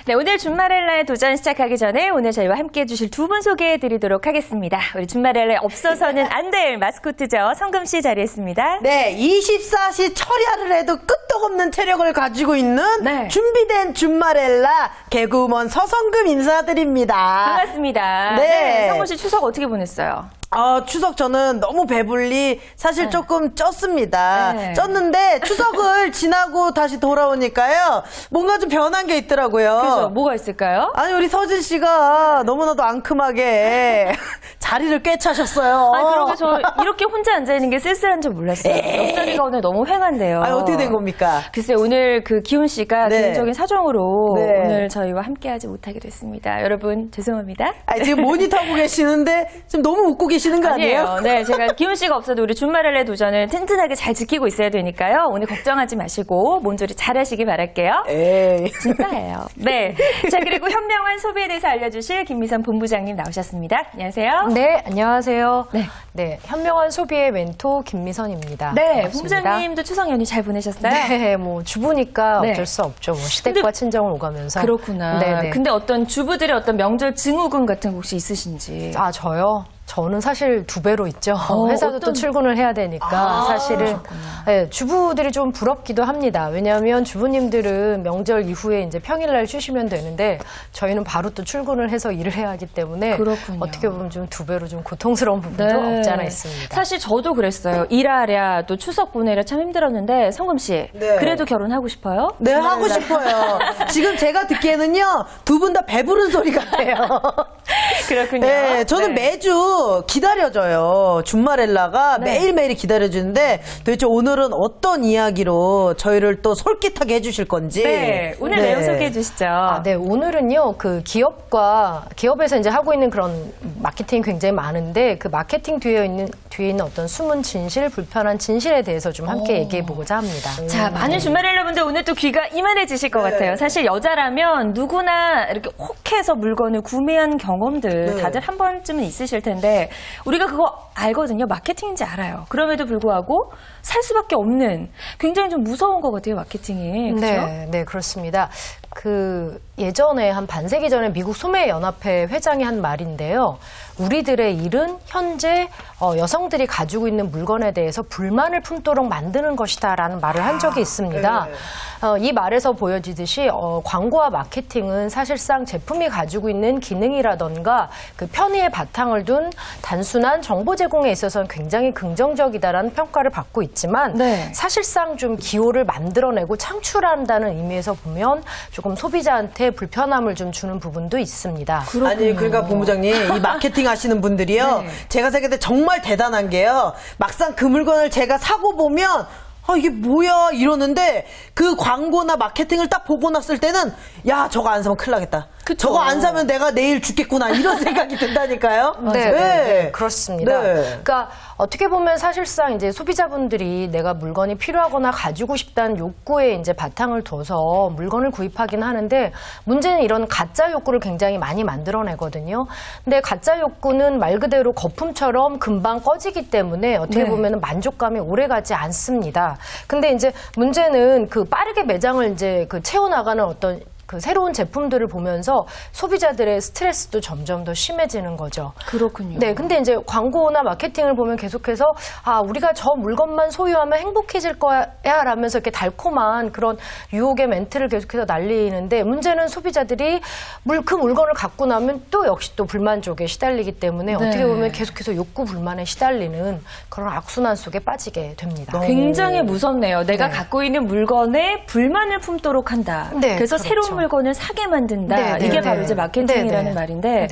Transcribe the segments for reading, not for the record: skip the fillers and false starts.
네, 오늘 준마렐라의 도전 시작하기 전에 오늘 저희와 함께해 주실 두 분 소개해 드리도록 하겠습니다. 우리 준마렐라에 없어서는 안 될 마스코트죠. 성금 씨 자리했습니다. 네, 24시 철야를 해도 끄떡없는 체력을 가지고 있는 네. 준비된 준마렐라 개그우먼 서성금 인사드립니다. 반갑습니다. 네. 성금 씨 추석 어떻게 보냈어요? 추석 저는 너무 배불리 사실 조금 쪘습니다. 네. 쪘는데 추석을 지나고 다시 돌아오니까요. 뭔가 좀 변한 게 있더라고요. 그죠? 뭐가 있을까요? 아니 우리 서진 씨가 너무나도 앙큼하게 자리를 꿰차셨어요. 아니, 그러게 저 이렇게 혼자 앉아있는 게 쓸쓸한 줄 몰랐어요. 옆자리가 오늘 너무 휑한데요. 아니 어떻게 된 겁니까? 글쎄 오늘 그 기훈 씨가 네. 개인적인 사정으로 네. 오늘 저희와 함께하지 못하게 됐습니다. 여러분 죄송합니다. 아니, 지금 모니터 하고 계시는데 지금 너무 웃고 계시는 거 아니에요? 네, 제가 기훈 씨가 없어도 우리 준마렐라의 도전을 튼튼하게 잘 지키고 있어야 되니까요. 오늘 걱정하지 마시고 몸조리 잘 하시길 바랄게요. 에이. 진짜예요. 네. 자, 그리고 현명한 소비에 대해서 알려주실 김미선 본부장님 나오셨습니다. 안녕하세요. 네, 안녕하세요. 네. 네, 현명한 소비의 멘토 김미선입니다. 네, 반갑습니다. 본부장님도 추석 연휴 잘 보내셨어요? 네, 뭐 주부니까 네. 어쩔 수 없죠. 뭐 시댁과 근데, 친정을 오가면서. 그렇구나. 네네. 근데 어떤 주부들의 어떤 명절 증후군 같은 거 혹시 있으신지? 아, 저요? 저는 사실 2배로 있죠. 회사도 어떤... 또 출근을 해야 되니까 사실은 네, 주부들이 좀 부럽기도 합니다. 왜냐하면 주부님들은 명절 이후에 이제 평일날 쉬시면 되는데 저희는 바로 또 출근을 해서 일을 해야 하기 때문에 그렇군요. 어떻게 보면 좀 2배로 좀 고통스러운 부분도 네. 없지 않아 있습니다. 사실 저도 그랬어요. 일하랴 또 추석 보내랴 참 힘들었는데 성금 씨 네. 그래도 결혼하고 싶어요? 네, 하고 싶어요. 지금 제가 듣기에는요, 두 분 다 배부른 소리 같아요. 그렇군요. 네, 저는 네. 매주 기다려져요. 준마렐라가 네. 매일매일 기다려주는데 도대체 오늘은 어떤 이야기로 저희를 또 솔깃하게 해주실 건지. 네, 오늘 네. 내용 소개해 주시죠. 네, 오늘은요, 그 기업에서 이제 하고 있는 그런 마케팅이 굉장히 많은데 그 마케팅 뒤에 있는 어떤 숨은 진실, 불편한 진실에 대해서 좀 함께 얘기해 보고자 합니다. 자, 많은 준마렐라 분들 오늘 또 귀가 이만해지실 것 같아요. 사실 여자라면 누구나 이렇게 혹해서 물건을 구매한 경험들 다들 한 번쯤은 있으실 텐데 우리가 그거 알거든요. 마케팅인지 알아요. 그럼에도 불구하고 살 수밖에 없는 굉장히 좀 무서운 것 같아요. 마케팅이. 그렇죠? 네, 그렇습니다. 그 예전에 한 반세기 전에 미국 소매연합회 회장이 한 말인데요. 우리들의 일은 현재 여성들이 가지고 있는 물건에 대해서 불만을 품도록 만드는 것이다라는 말을 한 적이 있습니다. 이 말에서 보여지듯이 광고와 마케팅은 사실상 제품이 가지고 있는 기능이라던가 그 편의의 바탕을 둔 단순한 정보 제공에 있어서는 굉장히 긍정적이다라는 평가를 받고 있지만 사실상 좀 기호를 만들어내고 창출한다는 의미에서 보면 조금 소비자한테 불편함을 좀 주는 부분도 있습니다. 그렇군요. 아니 그러니까 본부장님 이 마케팅 하시는 분들이요. 제가 생각할 때 정말 대단한 게요. 막상 그 물건을 제가 사고 보면 이게 뭐야 이러는데 그 광고나 마케팅을 딱 보고 났을 때는 야 저거 안 사면 큰일 나겠다. 그쵸. 저거 안 사면 내가 내일 죽겠구나 이런 생각이 든다니까요. 네, 그렇습니다. 네. 그러니까 어떻게 보면 사실상 이제 소비자분들이 내가 물건이 필요하거나 가지고 싶다는 욕구에 이제 바탕을 둬서 물건을 구입하긴 하는데 문제는 이런 가짜 욕구를 굉장히 많이 만들어내거든요. 근데 가짜 욕구는 말 그대로 거품처럼 금방 꺼지기 때문에 어떻게 보면 만족감이 오래가지 않습니다. 근데 이제 문제는 그 빠르게 매장을 이제 그 채워나가는 어떤 그 새로운 제품들을 보면서 소비자들의 스트레스도 점점 더 심해지는 거죠. 그렇군요. 네, 근데 이제 광고나 마케팅을 보면 계속해서 우리가 저 물건만 소유하면 행복해질 거야 라면서 이렇게 달콤한 그런 유혹의 멘트를 계속해서 날리는데 문제는 소비자들이 그 물건을 갖고 나면 또 역시 또 불만족에 시달리기 때문에 어떻게 보면 계속해서 욕구 불만에 시달리는 그런 악순환 속에 빠지게 됩니다. 굉장히 무섭네요. 내가 갖고 있는 물건에 불만을 품도록 한다. 그래서 그렇죠. 새로운 물건을 사게 만든다. 이게 바로 이제 마케팅이라는 말인데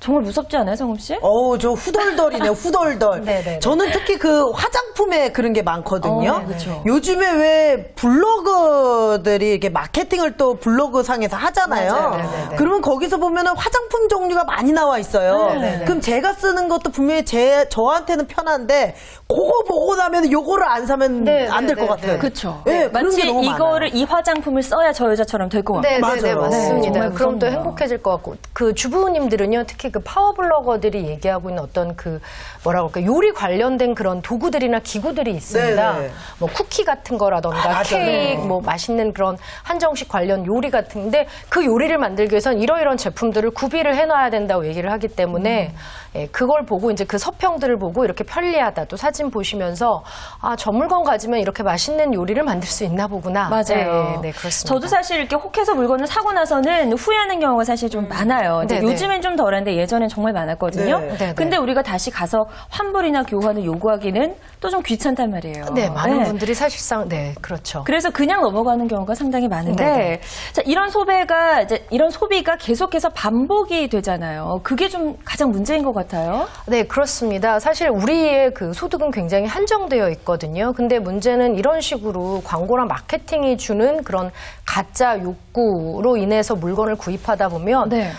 정말 무섭지 않아요, 성금 씨? 저 후덜덜이네요, 후덜덜. 저는 특히 그 화장품에 그런 게 많거든요. 그렇죠. 요즘에 왜 블로거들이 이렇게 마케팅을 또 블로그 상에서 하잖아요. 그러면 거기서 보면은 화장품 종류가 많이 나와 있어요. 그럼 제가 쓰는 것도 분명히 저한테는 편한데 그거 보고 나면 요거를 안 사면 안 될 것 같아요. 그렇죠. 네, 마치 그런 게 너무 이거를 많아요. 이 화장품을 써야 저 여자처럼 될 것 같고. 네, 맞습니다. 네, 그럼 또 무섭네요. 행복해질 것 같고 그 주부님들은요, 특히 그 파워블로거들이 얘기하고 있는 어떤 그 뭐라고 할까 요리 관련된 그런 도구들이나 기구들이 있습니다. 네네. 뭐 쿠키 같은 거라던가 케이크, 뭐 맛있는 그런 한정식 관련 요리 같은데 그 요리를 만들기 위해선 이러이러한 제품들을 구비를 해놔야 된다고 얘기를 하기 때문에 예, 그걸 보고 이제 그 서평들을 보고 이렇게 편리하다. 또 사진 보시면서 아, 저 물건 가지면 이렇게 맛있는 요리를 만들 수 있나 보구나. 맞아요. 네, 그렇습니다. 저도 사실 이렇게 혹해서 물건을 사고 나서는 후회하는 경우가 사실 좀 많아요. 근데 네네. 요즘엔 좀 덜한데 예전엔 정말 많았거든요. 네. 네네. 근데 우리가 다시 가서 환불이나 교환을 요구하기는 또 좀 귀찮단 말이에요. 네, 많은 네. 분들이 사실상 네, 그렇죠. 그래서 그냥 넘어가는 경우가 상당히 많은데, 네네. 자, 이런 소비가 계속해서 반복이 되잖아요. 그게 좀 가장 문제인 것 같아요. 네, 그렇습니다. 사실 우리의 그 소득은 굉장히 한정되어 있거든요. 근데 문제는 이런 식으로 광고나 마케팅이 주는 그런 가짜 욕구로 인해서 물건을 구입하다 보면 네.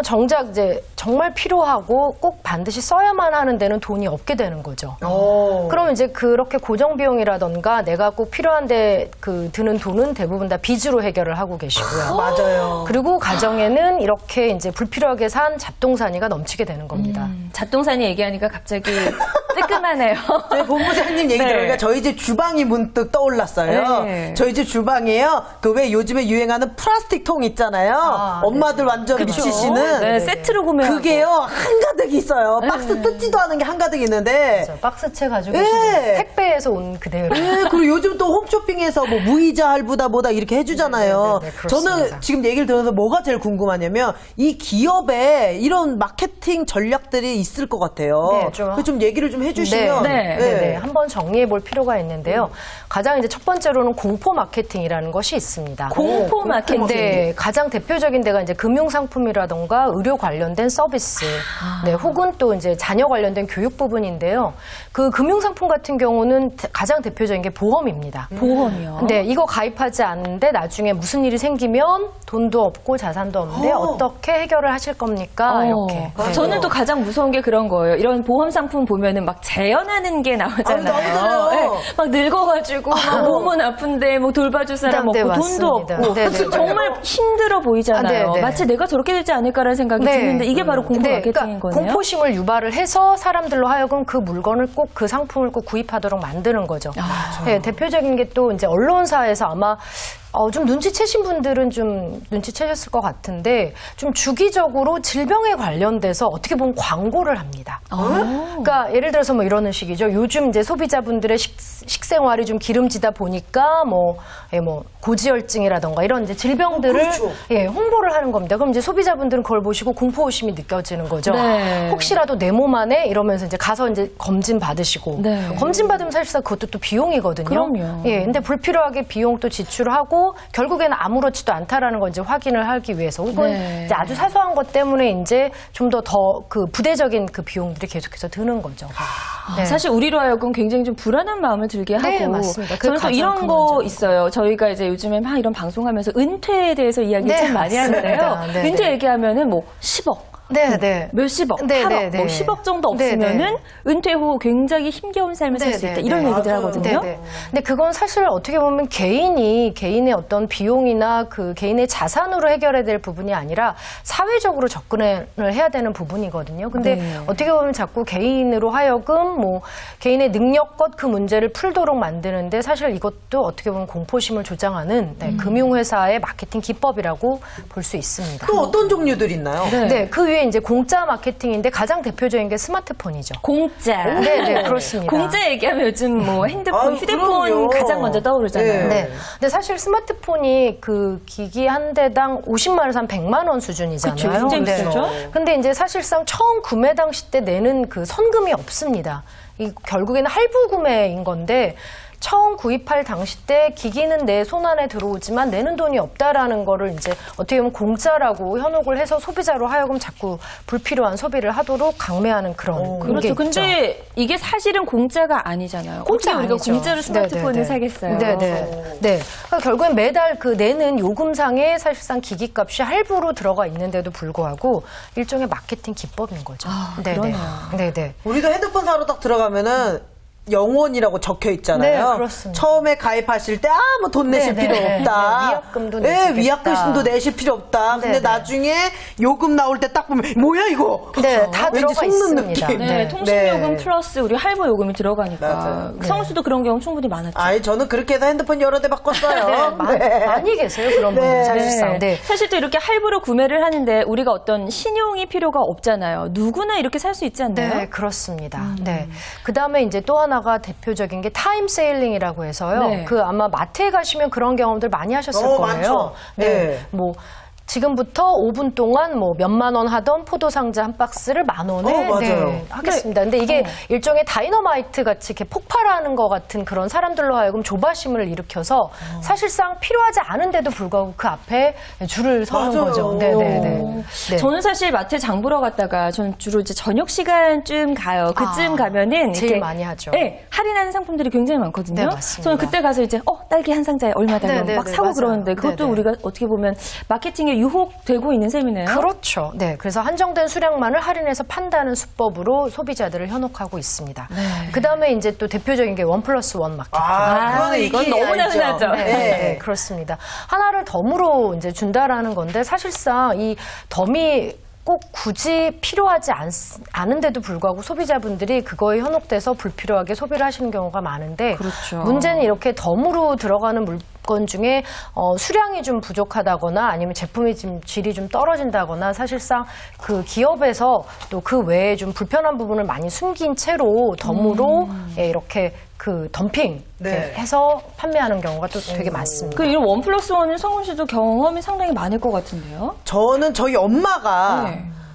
정작 이제 정말 필요하고 꼭 반드시 써야만 하는 데는 돈이 없게 되는 거죠. 그러면 이제 그렇게 고정 비용이라던가 내가 꼭 필요한데 그 드는 돈은 대부분 다 빚으로 해결을 하고 계시고요. 맞아요. 그리고 가정에는 이렇게 이제 불필요하게 산 잡동사니가 넘치게 되는 겁니다. 잡동사니 얘기하니까 갑자기 뜨끔하네요. 저희 본부장님 얘기 네. 들으니까 저희 집 주방이 문득 떠올랐어요. 네. 저희 집 주방이에요. 그 왜 요즘에 유행하는 플라스틱 통 있잖아요. 엄마들 완전 미치시는. 네, 세트로 구매하고. 그게요 한가득 있어요. 박스 뜯지도 않은 게 한가득 있는데. 박스채 가지고 네. 계시는 택배에서 온 그대로. 네, 그리고 요즘 또 홈쇼핑에서 뭐 무이자 할부다 뭐다 이렇게 해주잖아요. 네, 그렇습니다. 저는 지금 얘기를 들으면서 뭐가 제일 궁금하냐면 이 기업에 이런 마케팅 전략들이 있을 것 같아요. 네, 좀 얘기를 좀 해주시면. 네. 한번 정리해 볼 필요가 있는데요. 가장 이제 첫 번째로는 공포 마케팅이라는 것이 있습니다. 공포 마케팅. 네, 가장 대표적인 데가 이제 금융 상품이라던가 의료 관련된 서비스, 네, 혹은 또 이제 자녀 관련된 교육 부분인데요. 그 금융 상품 같은 경우는 가장 대표적인 게 보험입니다. 보험이요? 네, 이거 가입하지 않는데 나중에 무슨 일이 생기면 돈도 없고 자산도 없는데 어떻게 해결을 하실 겁니까? 이렇게. 저는 또 가장 무서운 게 그런 거예요. 이런 보험 상품 보면은 막 재현하는 게 나오잖아요. 나오잖아요. 네, 막 늙어가지고 막 몸은 아픈데 뭐 돌봐줄 사람 네, 없고 맞습니다. 돈도 없고 네, 네, 정말 힘들어 보이잖아요. 아, 네, 네. 마치 내가 저렇게 되지 않을까라는 생각이 드는데 이게 바로 공포 마케팅인 그러니까 거네요. 공포심을 유발을 해서 사람들로 하여금 그 물건을 꼭 그 상품을 꼭 구입하도록 만드는 거죠. 네, 대표적인 게 또 이제 언론사에서 아마 좀 눈치채신 분들은 좀 눈치채셨을 것 같은데 좀 주기적으로 질병에 관련돼서 어떻게 보면 광고를 합니다. 그러니까 예를 들어서 뭐 이러는 식이죠. 요즘 이제 소비자분들의 식생활이 좀 기름지다 보니까 뭐 고지혈증이라던가 이런 이제 질병들을 그렇죠. 홍보를 하는 겁니다. 그럼 이제 소비자분들은 그걸 보시고 공포심이 느껴지는 거죠. 네. 혹시라도 내 몸 안에 이러면서 이제 가서 이제 검진 받으시고 네. 검진 받으면 사실상 그것도 또 비용이거든요. 그럼요. 예, 근데 불필요하게 비용도 지출하고 결국에는 아무렇지도 않다라는 걸 이제 확인을 하기 위해서 혹은 네. 이제 아주 사소한 것 때문에 이제 좀 더 그 부대적인 그 비용들이 계속해서 드는 거죠. 네. 사실 우리로 하여금 굉장히 좀 불안한 마음을 들게 하고 네, 맞습니다. 그게 저는 또 가장 이런 큰 거 문제인 있어요. 저희가 이제 요즘에 막 이런 방송하면서 은퇴에 대해서 이야기 네, 참 많이 맞습니다. 하는데요. 네, 은퇴 네. 얘기하면은 뭐 10억 네. 몇십억, 네, 8억, 네, 네. 뭐 10억 정도 네, 없으면은 네. 은퇴 후 굉장히 힘겨운 삶을 살 수 있다. 이런 얘기들 하거든요. 네. 근데 그건 사실 어떻게 보면 개인의 어떤 비용이나 그 개인의 자산으로 해결해야 될 부분이 아니라 사회적으로 접근을 해야 되는 부분이거든요. 근데 네. 어떻게 보면 자꾸 개인으로 하여금 뭐 개인의 능력껏 그 문제를 풀도록 만드는데 사실 이것도 어떻게 보면 공포심을 조장하는 금융회사의 마케팅 기법이라고 볼 수 있습니다. 또 어떤 종류들 있나요? 네, 그 위에 이제 공짜 마케팅인데 가장 대표적인 게 스마트폰이죠. 공짜. 네, 그렇습니다. 공짜 얘기하면 요즘 뭐 핸드폰, 휴대폰 그럼요. 가장 먼저 떠오르잖아요. 네. 근데 사실 스마트폰이 그 기기 한 대당 50만 원에서 한 100만 원 수준이잖아요. 그쵸, 굉장히 비싸죠. 근데 이제 사실상 처음 구매 당시 때 내는 그 선금이 없습니다. 이 결국에는 할부 구매인 건데 처음 구입할 당시 때 기기는 내 손 안에 들어오지만 내는 돈이 없다라는 거를 이제 어떻게 보면 공짜라고 현혹을 해서 소비자로 하여금 자꾸 불필요한 소비를 하도록 강매하는 그런 그렇죠. 게 근데 있죠. 이게 사실은 공짜가 아니잖아요. 공짜 어떻게 우리가 아니죠. 공짜로 스마트폰을 네네네. 사겠어요. 네. 그러니까 결국엔 매달 그 내는 요금상에 사실상 기기값이 할부로 들어가 있는데도 불구하고 일종의 마케팅 기법인 거죠. 그러네요. 네네. 우리도 핸드폰 사러 딱 들어가면은 영원이라고 적혀 있잖아요. 네, 그렇습니다. 처음에 가입하실 때 뭐 돈 내실 필요 없다. 위약금도 위약금도 내실 필요 없다. 근데 나중에 요금 나올 때 딱 보면 뭐야 이거? 네, 다 왠지 들어가 속는 있습니다. 느낌. 네, 통신요금 플러스 우리 할부 요금이 들어가니까. 맞아요. 성우 씨도 그런 경우 충분히 많았죠. 아니 저는 그렇게 해서 핸드폰 여러 대 바꿨어요. 많이 계세요, 그런 분들 사실상. 네. 사실 또 이렇게 할부로 구매를 하는데 우리가 어떤 신용이 필요가 없잖아요. 누구나 이렇게 살 수 있지 않나요? 네, 그렇습니다. 네. 그 다음에 이제 또 하나가 대표적인 게 타임 세일링이라고 해서요. 네. 그 아마 마트에 가시면 그런 경험들 많이 하셨을 거예요. 많죠. 네. 뭐 지금부터 5분 동안 뭐 몇만 원 하던 포도 상자 한 박스를 10,000원에 맞아요. 하겠습니다. 근데 이게 일종의 다이너마이트 같이 이렇게 폭발하는 것 같은 그런 사람들로 하여금 조바심을 일으켜서 사실상 필요하지 않은데도 불구하고 그 앞에 줄을 서는 맞아요. 거죠. 네. 저는 사실 마트에 장 보러 갔다가 저는 주로 이제 저녁 시간쯤 가요. 그쯤 가면은 제일 이렇게 많이 하죠. 네, 할인하는 상품들이 굉장히 많거든요. 네, 맞습니다. 저는 그때 가서 이제 딸기 한 상자에 얼마다 막 사고 맞아요. 그러는데 그것도 우리가 어떻게 보면 마케팅에 유혹되고 있는 셈이네요. 그렇죠. 네, 그래서 한정된 수량만을 할인해서 판다는 수법으로 소비자들을 현혹하고 있습니다. 그 다음에 이제 또 대표적인 게 1+1 마케팅. 그거는 이건 너무나 흔하죠. 네, 그렇습니다. 하나를 덤으로 이제 준다라는 건데 사실상 이 덤이 꼭 굳이 필요하지 않은데도 불구하고 소비자분들이 그거에 현혹돼서 불필요하게 소비를 하시는 경우가 많은데 그렇죠. 문제는 이렇게 덤으로 들어가는 물건 중에 수량이 좀 부족하다거나 아니면 제품의 질이 좀 떨어진다거나 사실상 그 기업에서 또 그 외에 좀 불편한 부분을 많이 숨긴 채로 덤으로 이렇게 그 덤핑 해서 판매하는 경우가 또 되게 많습니다. 그 이런 1+1은 성훈 씨도 경험이 상당히 많을 것 같은데요. 저는 저희 엄마가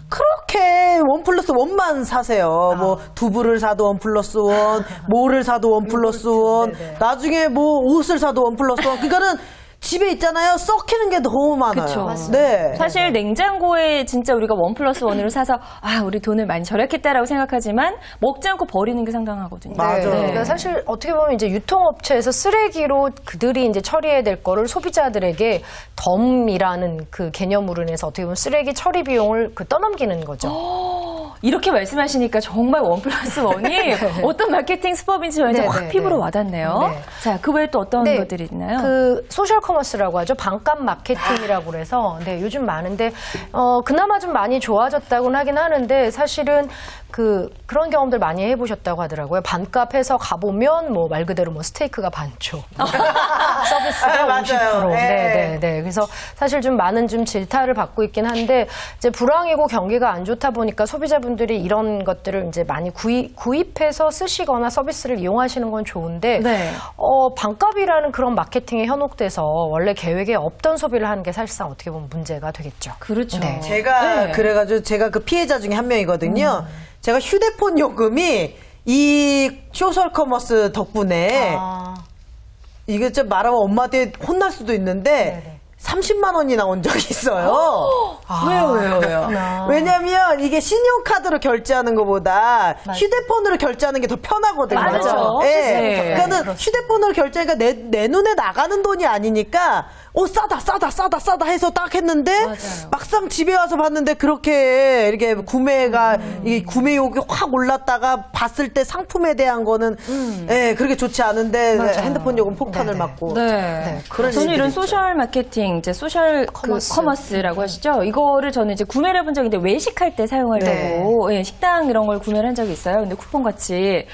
그렇게 1+1만 사세요. 뭐 두부를 사도 1+1, 뭐를 사도 1+1, 나중에 뭐 옷을 사도 1+1. 그러니까는 집에 있잖아요. 썩히는 게 너무 많아요. 그쵸. 네. 사실 냉장고에 진짜 우리가 1+1을 사서 우리 돈을 많이 절약했다라고 생각하지만 먹지 않고 버리는 게 상당하거든요. 맞아요. 그러니까 사실 어떻게 보면 이제 유통업체에서 쓰레기로 그들이 이제 처리해야 될 거를 소비자들에게 덤이라는 그 개념으로 인해서 어떻게 보면 쓰레기 처리 비용을 떠넘기는 거죠. 이렇게 말씀하시니까 정말 1+1이 어떤 마케팅 수법인지 저희한테 확 피부로 와닿네요. 네. 자, 그 외에 또 어떤 것들이 있나요? 그 소셜 커머스라고 하죠. 반값 마케팅이라고 그래서 요즘 많은데 그나마 좀 많이 좋아졌다고는 하긴 하는데 사실은 그런 경험들 많이 해보셨다고 하더라고요. 반값 해서 가보면 뭐 말 그대로 뭐 스테이크가 반쪽, 서비스가 50%. 네. 그래서 사실 좀 많은 좀 질타를 받고 있긴 한데 이제 불황이고 경기가 안 좋다 보니까 소비자분들이 이런 것들을 이제 많이 구입해서 쓰시거나 서비스를 이용하시는 건 좋은데 반값이라는 그런 마케팅에 현혹돼서 원래 계획에 없던 소비를 하는 게 사실상 어떻게 보면 문제가 되겠죠. 그렇죠. 네. 제가 그래가지고 제가 그 피해자 중에 한 명이거든요. 제가 휴대폰 요금이 이 소셜 커머스 덕분에 이게 좀 말하면 엄마한테 혼날 수도 있는데 30만 원이 나온 적이 있어요. 왜요? 왜냐면 이게 신용카드로 결제하는 것보다 휴대폰으로 결제하는 게 더 편하거든요. 맞아요. 네. 그러니까는 휴대폰으로 결제하니까 내 눈에 나가는 돈이 아니니까 싸다 해서 딱 했는데 막상 집에 와서 봤는데 그렇게 이렇게 이게 구매욕이 확 올랐다가 봤을 때 상품에 대한 거는 그렇게 좋지 않은데 핸드폰 요금 폭탄을 맞고. 저는 이런 소셜 마케팅, 이제 소셜 커머스라고 하시죠. 이거를 저는 이제 구매를 해본 적이 있는데 외식할 때 사용하려고 식당 이런 걸 구매를 한 적이 있어요. 근데 쿠폰 같이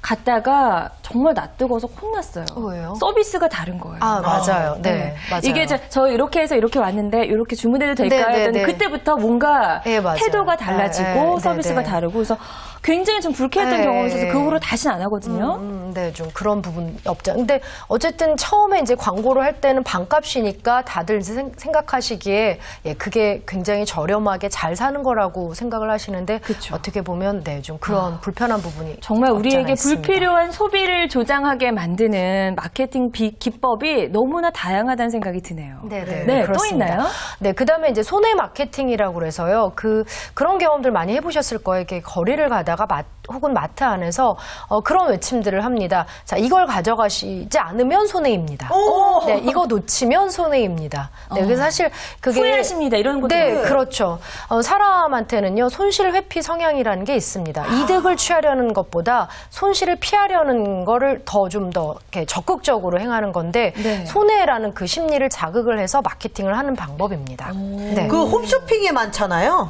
갔다가 정말 낯뜨거워서 혼났어요. 왜요? 서비스가 다른 거예요. 맞아요. 네. 맞아요. 이게 저 이렇게 해서 이렇게 왔는데 이렇게 주문해도 될까요? 했더니 그때부터 뭔가 태도가 달라지고 서비스가 다르고 그래서 굉장히 좀 불쾌했던 경험이 있어서 그 후로 다시는 안 하거든요. 좀 그런 부분 없죠. 근데 어쨌든 처음에 이제 광고를 할 때는 반값이니까 다들 이제 생각하시기에 그게 굉장히 저렴하게 잘 사는 거라고 생각을 하시는데 어떻게 보면 좀 그런 불편한 부분이 정말 우리에게 있습니다. 불필요한 소비를 조장하게 만드는 마케팅 기법이 너무나 다양하다는 생각이 드네요. 네, 또 있나요? 네, 그다음에 이제 손해 마케팅이라고 그래서요. 그런 경험들 많이 해보셨을 거예요. 이렇게 거리를 가다 가다가 혹은 마트 안에서 그런 외침들을 합니다. 자, 이걸 가져가시지 않으면 손해입니다. 네, 이거 놓치면 손해입니다. 네, 그래서 사실 그게 후회하십니다. 이런 것도 네, 그렇죠. 사람한테는요 손실 회피 성향이라는 게 있습니다. 이득을 취하려는 것보다 손실을 피하려는 거를 좀 더 적극적으로 행하는 건데 네. 손해라는 그 심리를 자극을 해서 마케팅을 하는 방법입니다. 네. 그 홈쇼핑에 많잖아요.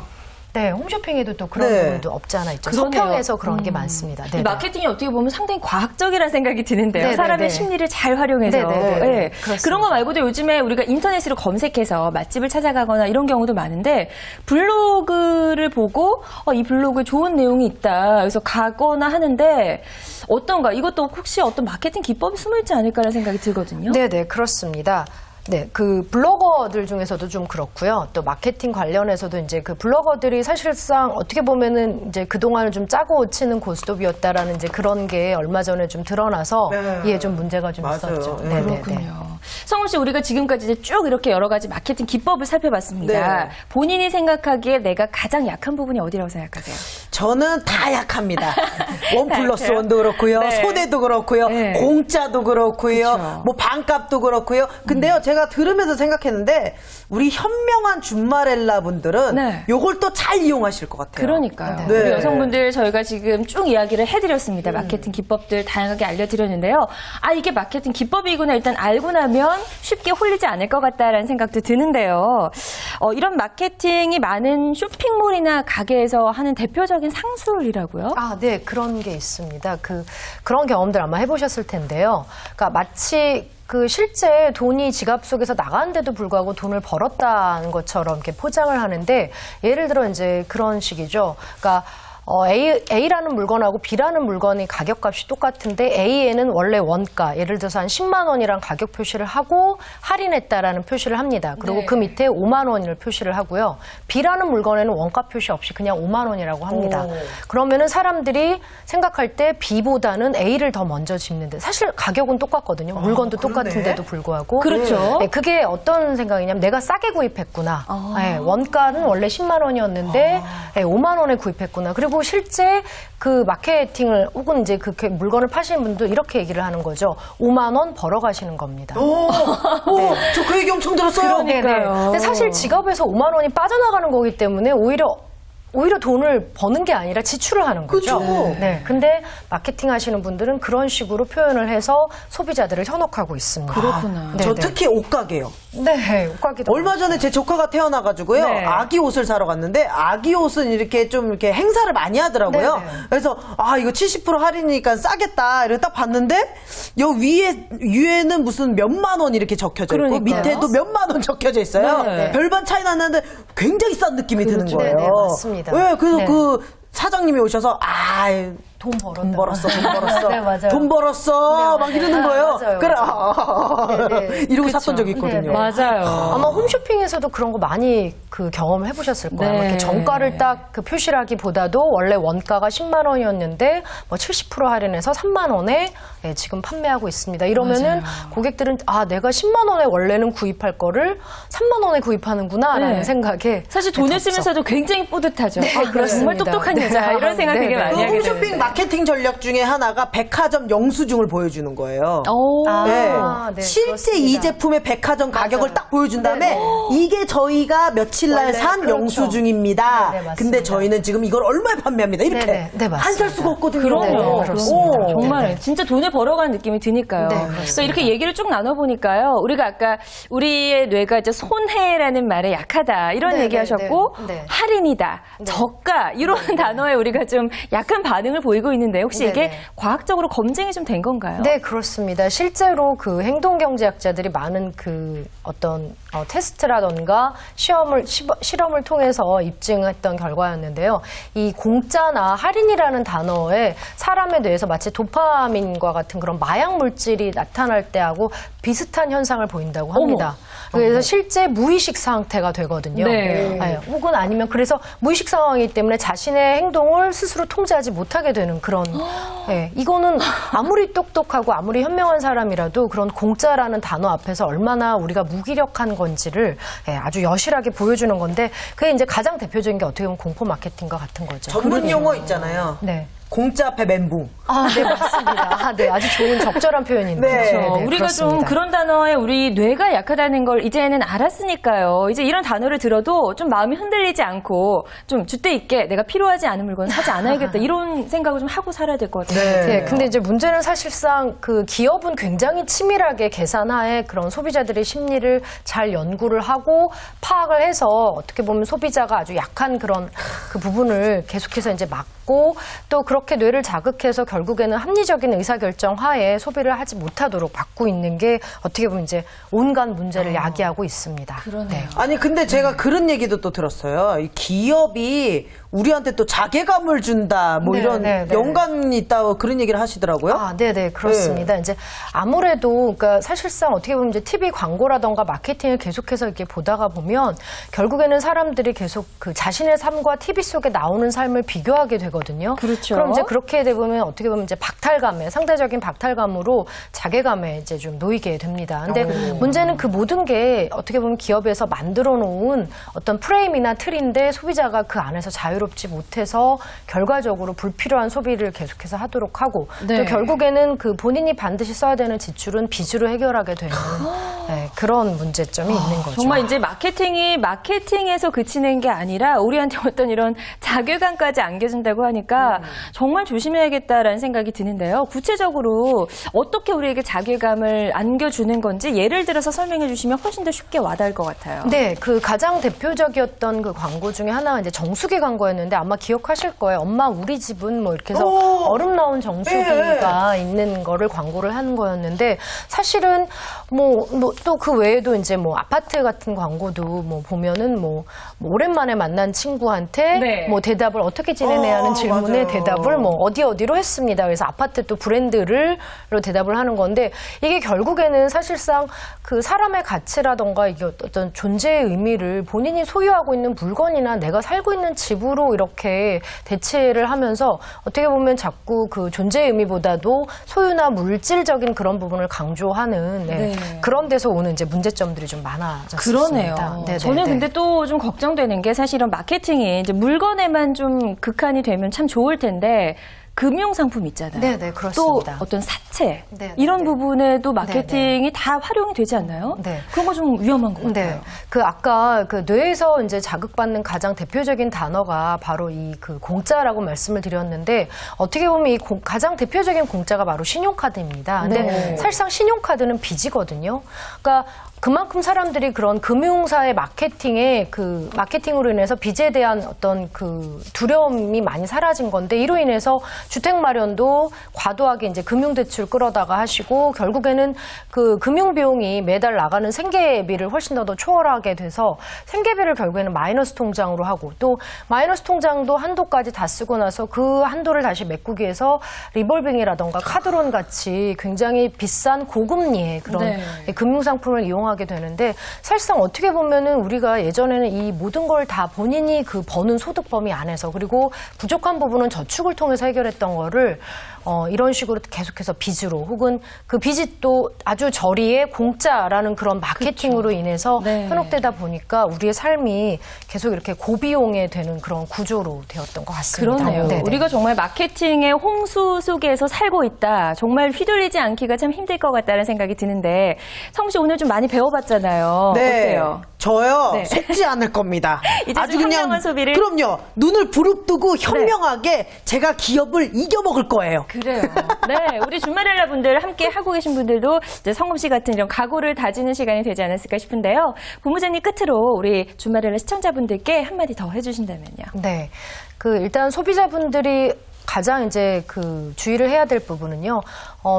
네, 홈쇼핑에도 또 그런 네. 부분도 없지 않아 있죠. 그러네요. 서평에서 그런 게 많습니다. 이 마케팅이 어떻게 보면 상당히 과학적이라는 생각이 드는데요. 네네네. 사람의 심리를 잘 활용해서. 네네네. 네. 그렇습니다. 그런 거 말고도 요즘에 우리가 인터넷으로 검색해서 맛집을 찾아가거나 이런 경우도 많은데 블로그를 보고 이 블로그에 좋은 내용이 있다. 그래서 가거나 하는데 어떤가? 이것도 혹시 어떤 마케팅 기법이 숨어있지 않을까라는 생각이 들거든요. 네네, 그렇습니다. 네, 그 블로거들 중에서도 좀 그렇고요. 또 마케팅 관련해서도 이제 그 블로거들이 사실상 어떻게 보면은 이제 그동안은 좀 짜고 치는 고스톱이었다라는 이제 그런 게 얼마 전에 좀 드러나서 이게 좀 문제가 좀 맞아요. 있었죠. 네. 그렇군요. 성훈 씨, 우리가 지금까지 이제 쭉 이렇게 여러 가지 마케팅 기법을 살펴봤습니다. 네. 본인이 생각하기에 내가 가장 약한 부분이 어디라고 생각하세요? 저는 다 약합니다. 1+1도 그렇고요. 네. 소대도 그렇고요. 네. 공짜도 그렇고요. 그쵸. 뭐 반값도 그렇고요. 근데요, 제가 들으면서 생각했는데 우리 현명한 준마렐라 분들은 네. 요걸 또 잘 이용하실 것 같아요. 그러니까요. 네. 우리 여성분들 저희가 지금 쭉 이야기를 해드렸습니다. 마케팅 기법들 다양하게 알려드렸는데요. 이게 마케팅 기법이구나 일단 알고 나면 쉽게 홀리지 않을 것 같다라는 생각도 드는데요. 이런 마케팅이 많은 쇼핑몰이나 가게에서 하는 대표적인 상술이라고요? 네, 그런 게 있습니다. 그런 경험들 아마 해보셨을 텐데요. 그러니까 마치 실제 돈이 지갑 속에서 나가는데도 불구하고 돈을 벌었다는 것처럼 이렇게 포장을 하는데, 예를 들어 이제 그런 식이죠. 그러니까 A라는 물건하고 B라는 물건이 가격값이 똑같은데 A에는 원래 원가, 예를 들어서 한 10만 원이랑 가격 표시를 하고 할인했다라는 표시를 합니다. 그리고 네. 그 밑에 5만 원을 표시를 하고요. B라는 물건에는 원가 표시 없이 그냥 5만 원이라고 합니다. 그러면은 사람들이 생각할 때 B보다는 A를 더 먼저 짚는데, 사실 가격은 똑같거든요. 물건도 똑같은데도 불구하고. 그렇죠. 네, 그게 어떤 생각이냐면 내가 싸게 구입했구나. 네, 원가는 원래 10만 원이었는데 5만 원에 구입했구나. 그리고 실제 그 마케팅을 혹은 이제 그 물건을 파시는 분도 이렇게 얘기를 하는 거죠. 5만 원 벌어 가시는 겁니다. 네. 저 그 얘기 엄청 들었어요. 그러니까요. 근데 사실 지갑에서 5만 원이 빠져나가는 거기 때문에 오히려 돈을 버는 게 아니라 지출을 하는 거죠. 그쵸. 네. 근데 마케팅 하시는 분들은 그런 식으로 표현을 해서 소비자들을 현혹하고 있습니다. 그렇구나. 네, 저 네. 특히 옷가게요. 네, 옷가게도 얼마 전에 제 조카가 태어나가지고요. 네. 아기 옷을 사러 갔는데 아기 옷은 이렇게 좀 이렇게 행사를 많이 하더라고요. 네, 네. 그래서 이거 70% 할인이니까 싸겠다. 이렇게 딱 봤는데 여기 위에는 무슨 몇만 원 이렇게 적혀져 있고 그러니까요. 밑에도 몇만 원 적혀져 있어요. 네. 별반 차이 나는데 굉장히 싼 느낌이 드는 그렇죠. 거예요. 네, 네, 맞습니다. 네, 그래서 네. 그 사장님이 오셔서 돈 벌었다. 돈 벌었어. 네, 맞아요. 돈 벌었어. 네, 막 이러는 거예요. 맞아요, 그래. 네, 네. 이러고 그쵸. 샀던 적이 있거든요. 네, 네. 맞아요. 아마 홈쇼핑에서도 그런 거 많이 경험을 해보셨을 거예요. 네. 이렇게 정가를 딱 표시를 하기보다도 원래 원가가 10만 원이었는데 70% 할인해서 3만 원에 지금 판매하고 있습니다. 이러면은 고객들은 내가 10만 원에 원래는 구입할 거를 3만 원에 구입하는구나라는 네. 생각에 사실 돈을 쓰면서도 굉장히 뿌듯하죠. 네, 정말 그렇습니다. 똑똑한 네. 여자 이런 생각 되게 네, 네. 많이 그 하게 홈쇼핑 되는데. 마케팅 전략 중에 하나가 백화점 영수증을 보여주는 거예요. 오. 네, 실제 그렇습니다. 이 제품의 백화점 가격을 맞아요. 딱 보여준 다음에 네, 네. 이게 저희가 며칠 날 원래 산 그렇죠. 영수증입니다. 네, 네, 맞습니다. 근데 저희는 지금 이걸 얼마에 판매합니다. 이렇게 네, 네, 네, 맞습니다. 안 살 수가 없거든요. 그럼요. 네, 그렇습니다. 오. 정말 네, 네. 진짜 돈을 벌어가는 느낌이 드니까요. 네, 그렇습니다. 그래서 이렇게 얘기를 쭉 나눠보니까요. 우리가 아까 우리의 뇌가 이제 손해라는 말에 약하다 이런 네, 얘기하셨고 네, 네. 할인이다, 저가 이런 단어에 우리가 좀 약한 반응을 보이고 있는데 혹시 네, 이게 네. 과학적으로 검증이 좀 된 건가요? 네, 그렇습니다. 실제로 그 행동경제학자들이 많은 어떤 테스트라던가 실험을 통해서 입증했던 결과였는데요. 이 공짜나 할인이라는 단어에 사람의 뇌에서 마치 도파민과 같은 그런 마약 물질이 나타날 때하고 비슷한 현상을 보인다고 합니다. 그래서 실제 무의식 상태가 되거든요. 네. 혹은 아니면 그래서 무의식 상황이기 때문에 자신의 행동을 스스로 통제하지 못하게 되는 되는 그런 네, 이거는 아무리 똑똑하고 아무리 현명한 사람이라도 그런 공짜라는 단어 앞에서 얼마나 우리가 무기력한 건지를 아주 여실하게 보여주는 건데 그게 이제 가장 대표적인 게 어떻게 보면 공포 마케팅과 같은 거죠. 전문 용어 있잖아요. 네. 공짜 앞에 멘붕. 아, 네, 맞습니다. 네, 아주 좋은 적절한 표현인데. 네. 그렇죠. 우리가 그렇습니다. 좀 그런 단어에 우리 뇌가 약하다는 걸 이제는 알았으니까요. 이제 이런 단어를 들어도 좀 마음이 흔들리지 않고 좀 줏대 있게 내가 필요하지 않은 물건 사지 않아야겠다. 이런 생각을 좀 하고 살아야 될 것 같아요. 네. 네, 근데 이제 문제는 사실상 그 기업은 굉장히 치밀하게 계산하에 그런 소비자들의 심리를 잘 연구를 하고 파악을 해서 어떻게 보면 소비자가 아주 약한 그런 그 부분을 계속해서 이제 막고 또 그렇게 뇌를 자극해서 결국에는 합리적인 의사결정 하에 소비를 하지 못하도록 막고 있는 게 어떻게 보면 이제 온갖 문제를 야기하고 있습니다. 그러네요. 아니 근데 제가 그런 얘기도 또 들었어요. 이 기업이 우리한테 또 자괴감을 준다 뭐 네, 이런 네, 네. 연관이 있다고 그런 얘기를 하시더라고요. 아, 네네, 그렇습니다. 이제 아무래도, 그러니까 사실상 어떻게 보면 이제 TV 광고라던가 마케팅을 계속해서 이렇게 보다가 보면 결국에는 사람들이 계속 그 자신의 삶과 TV 속에 나오는 삶을 비교하게 되거든요. 그렇죠. 그럼 이제 그렇게 되면 어떻게 보면 이제 박탈감에, 상대적인 박탈감으로 자괴감에 이제 좀 놓이게 됩니다. 근데 문제는 그 모든 게 어떻게 보면 기업에서 만들어 놓은 어떤 프레임이나 틀인데 소비자가 그 안에서 자유롭지 못해서 결과적으로 불필요한 소비를 계속해서 하도록 하고 네. 또 결국에는 그 본인이 반드시 써야 되는 지출은 빚으로 해결하게 되는 네, 그런 문제점이 있는 거죠. 정말 이제 마케팅이 마케팅에서 그치는 게 아니라 우리한테 어떤 이런 자괴감까지 안겨준다고 하니까 정말 조심해야겠다라는 생각이 드는데요. 구체적으로 어떻게 우리에게 자괴감을 안겨주는 건지 예를 들어서 설명해 주시면 훨씬 더 쉽게 와닿을 것 같아요. 네, 그 가장 대표적이었던 그 광고 중에 하나가 이제 정수기 광고였는데 아마 기억하실 거예요. 엄마 우리 집은 뭐 이렇게 해서 얼음 나온 정수기가 있는 거를 광고를 하는 거였는데 사실은 뭐 또 그 외에도 이제 뭐 아파트 같은 광고도 뭐 보면은 뭐 오랜만에 만난 친구한테 네. 뭐 대답을 어떻게 지내냐 하는 질문에 맞아요. 대답을 뭐 어디로 했습니다. 그래서 아파트 또 브랜드로 대답을 하는 건데 이게 결국에는 사실상 그 사람의 가치라던가 이게 어떤 존재의 의미를 본인이 소유하고 있는 물건이나 내가 살고 있는 집으로 이렇게 대체를 하면서 어떻게 보면 자꾸 그 존재의 의미보다도 소유나 물질적인 그런 부분을 강조하는 네. 그런 데서 오는 이제 문제점들이 좀 많아졌습니다. 그러네요. 네네. 저는 근데 또 좀 걱정되는 게 사실은 마케팅이 이제 물건에만 좀 극한이 되면 참 좋을 텐데 금융상품 있잖아요. 네네, 그렇습니다. 또 어떤 사채 네네, 이런 네. 부분에도 마케팅이 다 활용이 되지 않나요? 네. 그런 거 좀 위험한 것 같아요. 네. 그 아까 그 뇌에서 이제 자극받는 가장 대표적인 단어가 바로 이 그 공짜라고 말씀을 드렸는데 어떻게 보면 이 가장 대표적인 공짜가 바로 신용카드입니다. 근데 네. 사실상 신용카드는 빚이거든요. 그러니까 그만큼 사람들이 그런 금융사의 마케팅으로 인해서 빚에 대한 어떤 그 두려움이 많이 사라진 건데 이로 인해서 주택 마련도 과도하게 이제 금융대출 끌어다가 하시고 결국에는 그 금융 비용이 매달 나가는 생계비를 훨씬 더 초월하게 돼서 생계비를 결국에는 마이너스 통장으로 하고 또 마이너스 통장도 한도까지 다 쓰고 나서 그 한도를 다시 메꾸기 위해서 리볼빙이라던가 카드론 같이 굉장히 비싼 고금리의 그런 네. 금융상품을 이용하게 되는데 사실상 어떻게 보면은 우리가 예전에는 이 모든 걸 다 본인이 그 버는 소득 범위 안에서 그리고 부족한 부분은 저축을 통해서 해결했던 거를 이런 식으로 계속해서 빚으로 혹은 그 빚이 또 아주 저리의 공짜라는 그런 마케팅으로 인해서 네. 현혹되다 보니까 우리의 삶이 계속 이렇게 고비용에 되는 그런 구조로 되었던 것 같습니다. 그러네요. 네네. 우리가 정말 마케팅의 홍수 속에서 살고 있다. 정말 휘둘리지 않기가 참 힘들 것 같다는 생각이 드는데 성우 씨 오늘 좀 많이 배워봤잖아요. 어때요? 저요 네. 속지 않을 겁니다. 이제 좀 현명한 소비를. 그럼요. 눈을 부릅뜨고 현명하게 제가 기업을 이겨먹을 거예요. 그래요. 네, 우리 주말엘라 분들 함께 하고 계신 분들도 이제 성금 씨 같은 이런 각오를 다지는 시간이 되지 않았을까 싶은데요. 본부장님 끝으로 우리 주말엘라 시청자분들께 한마디 더 해주신다면요. 네. 그 일단 소비자분들이 가장 이제 그 주의를 해야 될 부분은요.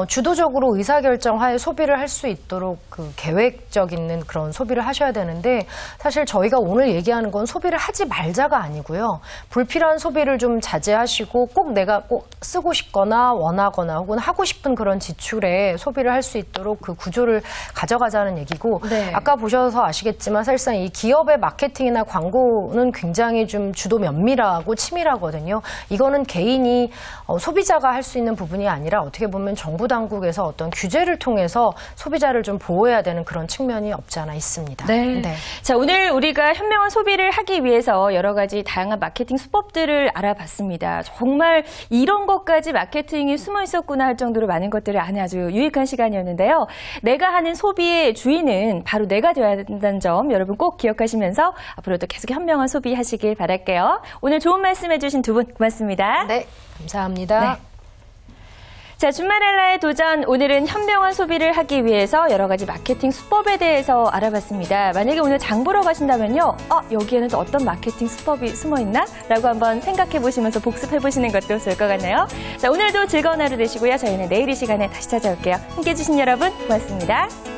주도적으로 의사결정하에 소비를 할 수 있도록 그 계획적 있는 그런 소비를 하셔야 되는데 사실 저희가 오늘 얘기하는 건 소비를 하지 말자가 아니고요. 불필요한 소비를 좀 자제하시고 꼭 내가 꼭 쓰고 싶거나 원하거나 혹은 하고 싶은 그런 지출에 소비를 할 수 있도록 그 구조를 가져가자는 얘기고 네. 아까 보셔서 아시겠지만 사실상 이 기업의 마케팅이나 광고는 굉장히 좀 주도 면밀하고 치밀하거든요. 이거는 개인이 단순히 소비자가 할 수 있는 부분이 아니라 어떻게 보면 정부 당국에서 어떤 규제를 통해서 소비자를 좀 보호해야 되는 그런 측면이 없지 않아 있습니다. 네. 자, 오늘 우리가 현명한 소비를 하기 위해서 여러 가지 다양한 마케팅 수법들을 알아봤습니다. 정말 이런 것까지 마케팅이 숨어 있었구나 할 정도로 많은 것들을 아는 아주 유익한 시간이었는데요. 내가 하는 소비의 주인은 바로 내가 되어야 된다는 점 여러분 꼭 기억하시면서 앞으로도 계속 현명한 소비하시길 바랄게요. 오늘 좋은 말씀 해주신 두 분 고맙습니다. 네, 감사합니다. 네. 자, 준마렐라의 도전. 오늘은 현명한 소비를 하기 위해서 여러 가지 마케팅 수법에 대해서 알아봤습니다. 만약에 오늘 장 보러 가신다면요. 여기에는 또 어떤 마케팅 수법이 숨어 있나? 라고 한번 생각해 보시면서 복습해 보시는 것도 좋을 것 같네요. 자, 오늘도 즐거운 하루 되시고요. 저희는 내일 이 시간에 다시 찾아올게요. 함께해 주신 여러분 고맙습니다.